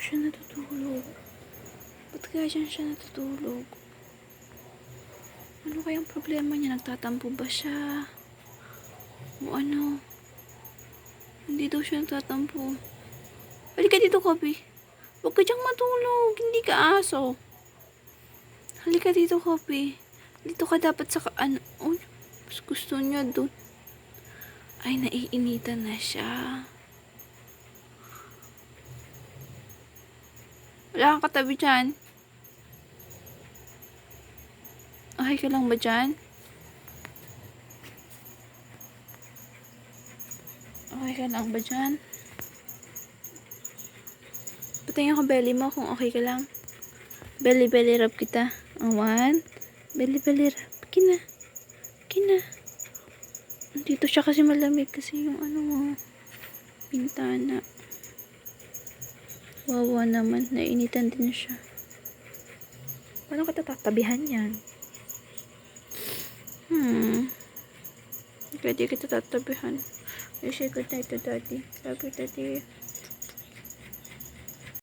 siya natutulog? Ba't kaya dyan siya natutulog? Ano kayang problema niya? Nagtatampo ba siya? O ano? Hindi daw siya nagtatampo. Halika dito, Kobe. Huwag ka diyang matulog. Hindi ka aso. Halika dito, Kobe. Dito ka dapat sa ano. Oh, mas gusto niya doon. Ay, naiinitan na siya. Wala kang katabi dyan. Okay ka lang ba dyan? Okay ka lang ba dyan? Patingin ko belly mo kung okay ka lang. Belly rub kita. One. Belly rub. Kina. Dito siya kasi malamig kasi yung ano mo. Pintana. Wawa naman. Nainitan din siya. Paano ka tatatabihan yan? Pwede kita tatabihan. Wish I could night to daddy. Love you, daddy.